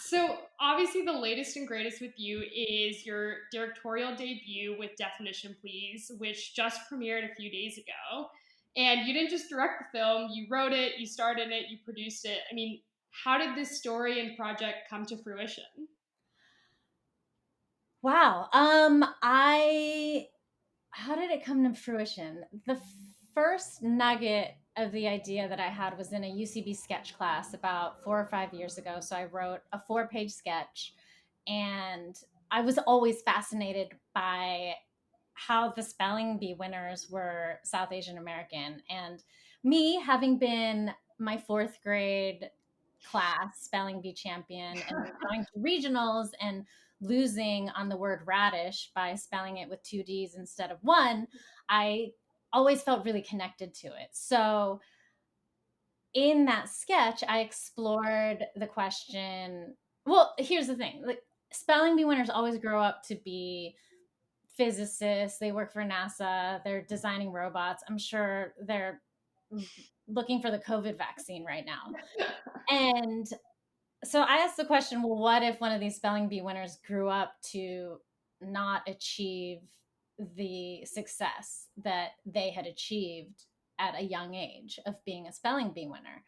So obviously the latest and greatest with you is your directorial debut with Definition Please, which just premiered a few days ago. And you didn't just direct the film, you wrote it, you starred in it, you produced it. I mean, how did this story and project come to fruition? Wow. I How did it come to fruition? The first nugget of the idea that I had was in a UCB sketch class about 4 or 5 years ago. So I wrote a 4 page sketch, and I was always fascinated by how the spelling bee winners were South Asian American. And me having been my fourth grade class spelling bee champion and going to regionals and losing on the word radish by spelling it with two D's instead of one, I always felt really connected to it. So in that sketch, I explored the question. Well, here's the thing, like, spelling bee winners always grow up to be physicists. They work for NASA. They're designing robots. I'm sure they're looking for the COVID vaccine right now. And so I asked the question, well, what if one of these spelling bee winners grew up to not achieve the success that they had achieved at a young age of being a spelling bee winner?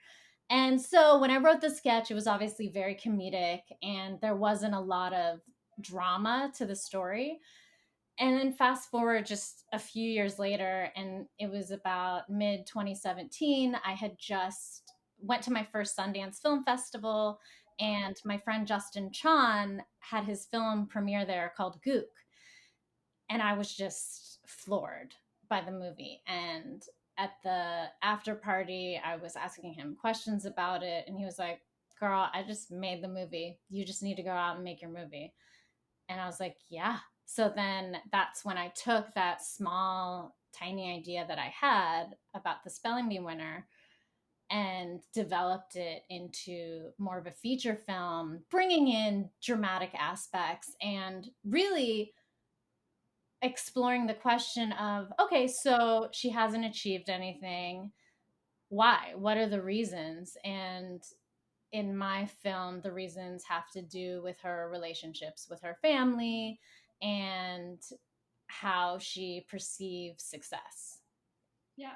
And so when I wrote the sketch, it was obviously very comedic and there wasn't a lot of drama to the story. And then fast forward just a few years later, and it was about mid 2017. I had just went to my first Sundance Film Festival, and my friend Justin Chan had his film premiere there called Gook, and I was just floored by the movie. And at the after party, I was asking him questions about it, and he was like, "Girl, I just made the movie. You just need to go out and make your movie." And I was like, yeah. So then that's when I took that small, tiny idea that I had about the spelling bee winner and developed it into more of a feature film, bringing in dramatic aspects and really exploring the question of, okay, so she hasn't achieved anything. Why? What are the reasons? And in my film, the reasons have to do with her relationships with her family and how she perceives success. Yeah.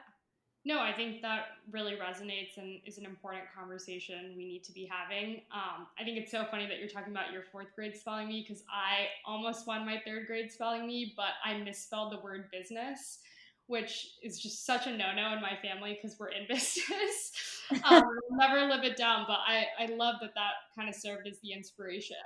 No, I think that really resonates and is an important conversation we need to be having. I think it's so funny that you're talking about your fourth grade spelling bee because I almost won my third grade spelling bee, but I misspelled the word business, which is just such a no-no in my family because we're in business. We'll never live it down, but I love that that kind of served as the inspiration.